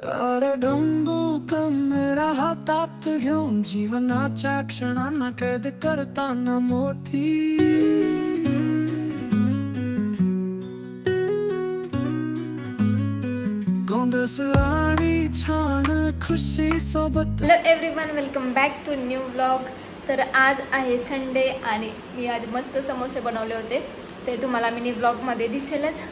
अरे डंबू मेरा हातात घेऊन जीवनाच्या क्षणांना कैद करताना मोठी गोंधळ आणि छान खुशी सोबत। Hello everyone, welcome back to new vlog. तर आज आहे संडे आणि मी आज मस्त समोसे बनवले होते, ते तुम्हाला मिनी व्लॉगमध्ये दिसेलच।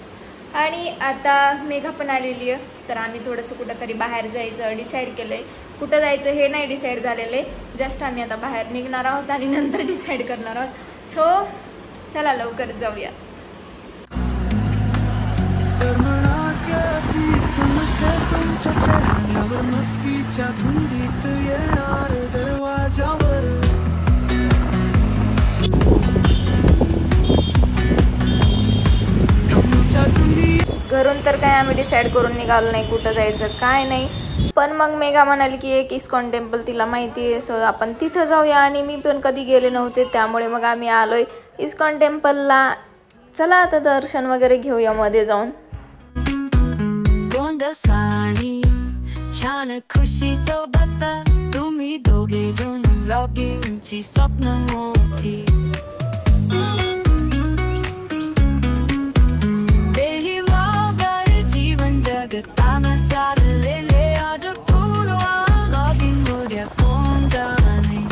आणि आता मेघा पण आलेली आहे, तर आम्ही थोडंसं कुठंतरी बाहेर जायचं डिसाईड केलं आहे। कुठं जायचं हे नाही डिसाईड झालेलं आहे, जस्ट आम्ही आता बाहेर निघणार आहोत आणि नंतर डिसाईड करणार आहोत। सो चला लवकर जाऊया। तुमच्या चेहऱ्यावर मस्तीच्या धुंदीत येणार दरवाजावर। घरून तर काय आम्ही डिसाईड करून निघालो नाही कुठं जायचं काय नाही, पण मग मेघा म्हणाली की एक इस्कॉन टेम्पल तिला माहिती आहे, सो आपण तिथं जाऊया। आणि मी पण कधी गेले नव्हते, त्यामुळे मग आम्ही आलोय इस्कॉन टेम्पलला। चला आता दर्शन वगैरे घेऊया मध्ये जाऊन। छान खुशी सोबत तुम्ही दोघे जण व्लॉगिंगची स्वप्न मोठी। डेली व्लॉगर जीवन जगताना चाललेले आज पूर्वा व्लॉगिंग उद्या कोण जाणे।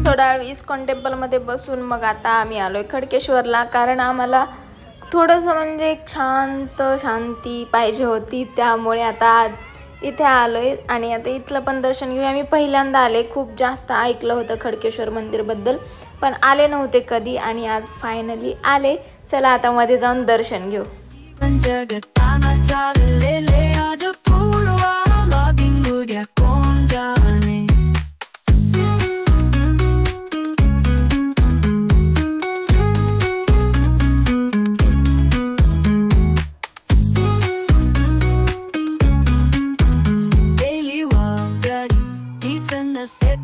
थोडा वेळ इस्कॉन टेम्पलमध्ये बसून मग आता आम्ही आलोय खडकेश्वरला, कारण आम्हाला थोडंसं म्हणजे एक शांती पाहिजे होती, त्यामुळे आता इथे आलोय। आणि आता इथलं पण दर्शन घेऊया। मी पहिल्यांदा आले, खूप जास्त ऐकलं होतं खडकेश्वर मंदिरबद्दल, पण आले नव्हते कधी, आणि आज फायनली आले। चला आता मध्ये जाऊन दर्शन घेऊ। जगताना चाललेले आज पूर्वा व्लॉगिंग उद्या कोण जाणे।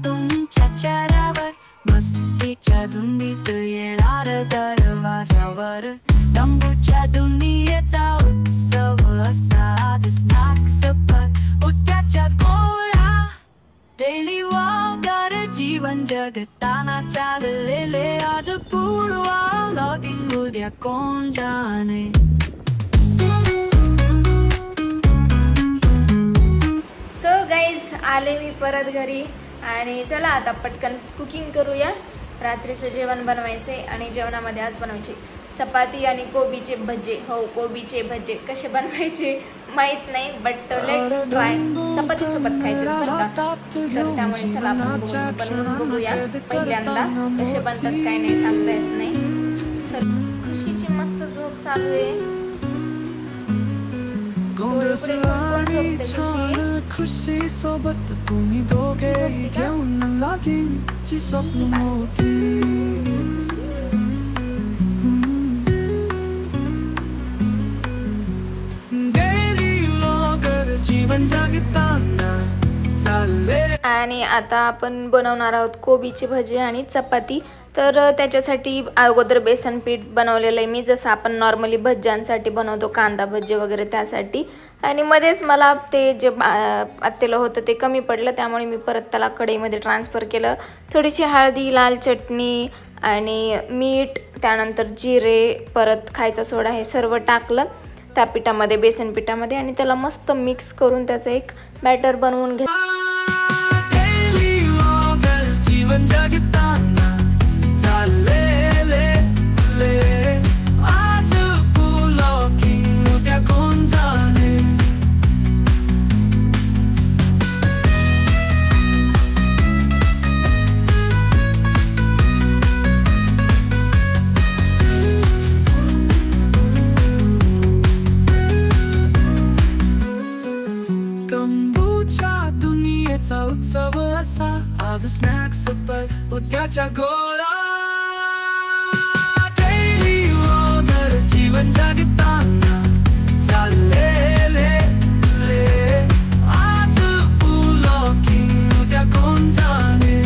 तुमच्या चेहऱ्यावर मस्तीच्या धुंदीत येणार दरवाजावर। तंबूच्या दुनियेचा उत्सव असा आज स्नॅक्स पर उद्याच्या गोळा। डेली व्लॉगर जीवन जगताना चाललेले आज पूर्वा व्लॉगिंग उद्या कोण जाणे। सो गाईज आले मी परत घरी, आणि चला आता पटकन कुकिंग करूया। रात्रीचं जेवण बनवायचे आणि जेवणामध्ये आज बनवायचे चपाती आणि कोबीचे भजे। हो, कोबीचे भजे कसे बनवायचे माहित नाही, बट लेट्स ट्राय। चपाती सोबत खायचे बरं का, तर त्यामुळे चला आपण बनवून बघूया पहिल्यांदा कसे बनतात, काय नाही सांगता येत नाही। सर खुशीची मस्त झोप चालू आहे। खुशी सोबत तुम्ही दोघे घेऊन व्लॉगिंगची स्वप्न मोठी। डेली व्लॉगर जीवन जगताना चालले। आणि आता आपण बनवणार आहोत कोबीची भजी आणि चपाती। तर त्याच्यासाठी अगोदर बेसन पीठ बनवलेलं आहे मी, जसं आपण नॉर्मली भज्यांसाठी बनवतो कांदा भजी वगैरे त्यासाठी। आणि मध्येच मला ते जे आत्तेलं होतं ते कमी पडलं, त्यामुळे मी परत त्याला कढईमध्ये ट्रान्सफर केलं। थोडीशी हळदी, लाल चटणी आणि मीठ, त्यानंतर जिरे, परत खायचा सोडा हे सर्व टाकलं त्या पिठामध्ये, बेसन पिठामध्ये, आणि त्याला मस्त मिक्स करून त्याचं एक बॅटर बनवून घेतलं। उत्सव असा आज स्नॅक्स पर उद्याच्या गोळा। डेली व्लॉगर जीवन जगताना चाललेले आज व्लॉगिंग उद्या कोण जाणे।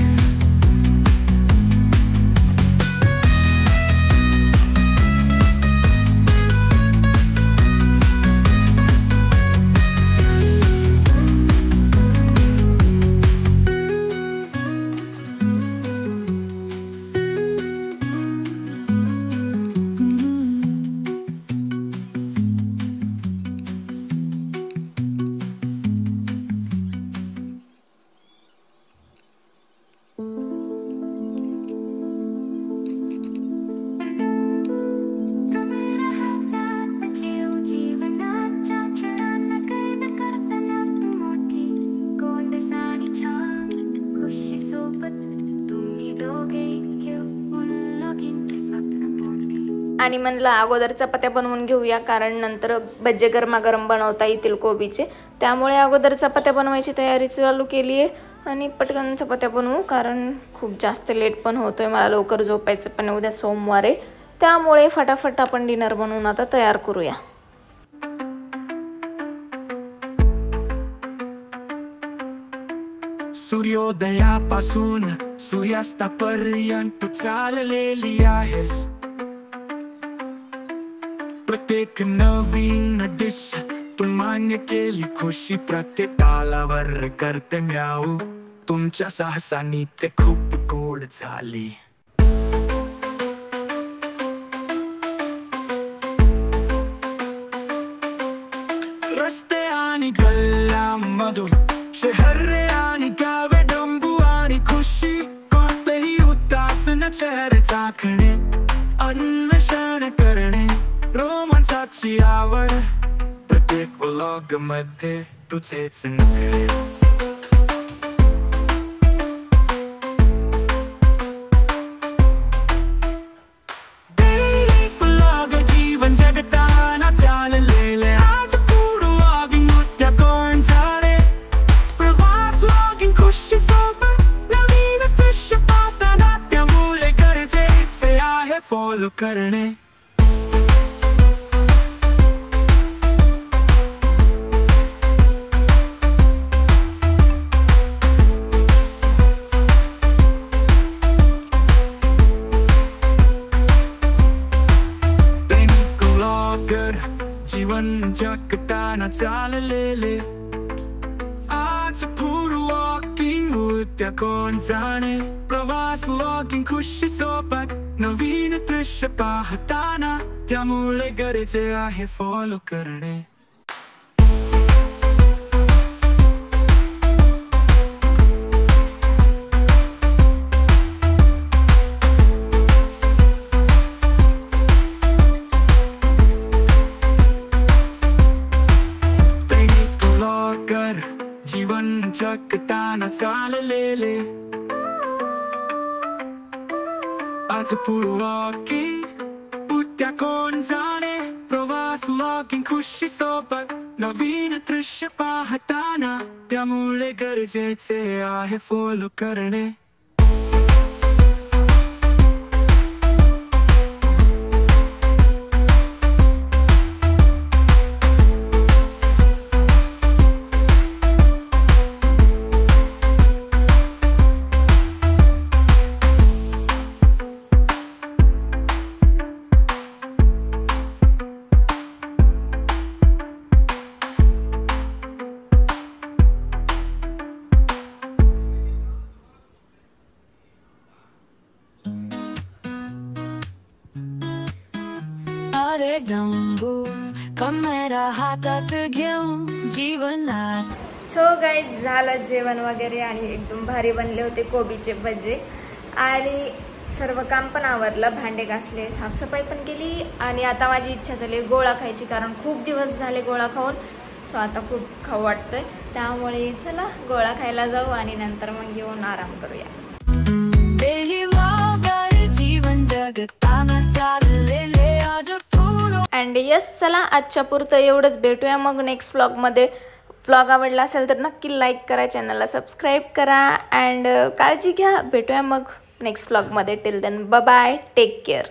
आणि म्हणलं अगोदर चपात्या बनवून घेऊया, कारण नंतर भज्जे गरमागरम बनवता येतील कोबीचे. त्यामुळे अगोदर चपात्या बनवायची तयारी चालू केली आहे आणि पटकन चपात्या बनवू, कारण खूप जास्त लेट पण होतोय. मला लवकर झोपायचं पण उद्या सोमवार आहे. त्यामुळे फटाफट आपण डिनर बनवून आता तयार करूया. सूर्योदयापासून सूर्यास्तापर्यंत चाललेली आहेस. प्रत्येक नवीन डिश तू मान्य केली, खुशी प्रत्येक तालावर करते म्याऊ. तुमच्या साहसानी ते खूप गोड झाली. रस्ते आणि गल्ल्यांमधून शहरे आणि गावे, डंबू आणि खुशी, कोणतेही उदास न चेहरे चाखणे, अन्वेषण करणे, रोमांचाची आवड. प्रत्येक व्लॉग मध्ये तुझेच नखरे. डेली व्लॉग जीवन जगताना चाललेले. आज पूर्ण व्लॉगिंग, उद्या कोण झाले प्रवास. व्लॉगिंग खुशी सोबत नवीन दृश्य पाहताना, त्यामुळे गरजेचे आहे फॉलो करणे. जीवन जगताना चाललेले. आज पूर्ण व्लॉगिंग, उद्या कोण जाणे प्रवास. व्लॉगिंग खुशी सोबत नवीन दृश्य पाहताना, त्यामुळे गरजेचे आहे फॉलो करणे. जीवन जगताना चाललेले. आज पूर्ण व्लॉगिंग, उद्या कोण जाणे प्रवास. व्लॉगिंग खुशी सोबत नवीन दृश्य पाहताना, त्यामुळे गरजेचे आहे फॉलो करणे. अरे डंबू कॅमेरा हातात घेऊन जीवनात. सो गाईज, झालं जेवण वगैरे आणि एकदम भारी बनले होते कोबीचे भजे. आणि सर्व काम पण आवरलं, भांडे घासले, साफसफाई पण केली. आणि आता माझी इच्छा झाली गोळा खायची, कारण खूप दिवस झाले गोळा खाऊन. सो आता खूप खाऊ वाटतोय, त्यामुळे चला गोळा खायला जाऊ आणि नंतर मग येऊन आराम करूया. जीवन जगताना चाललेले. अँड यस, चला आजच्या पुरतं एवढंच. भेटूया मग नेक्स्ट व्लॉगमध्ये. व्लॉग आवडला असेल तर नक्की लाईक करा, चॅनलला सबस्क्राईब करा. अँड काळजी घ्या. भेटूया मग नेक्स्ट व्लॉगमध्ये. Till then bye bye, take care.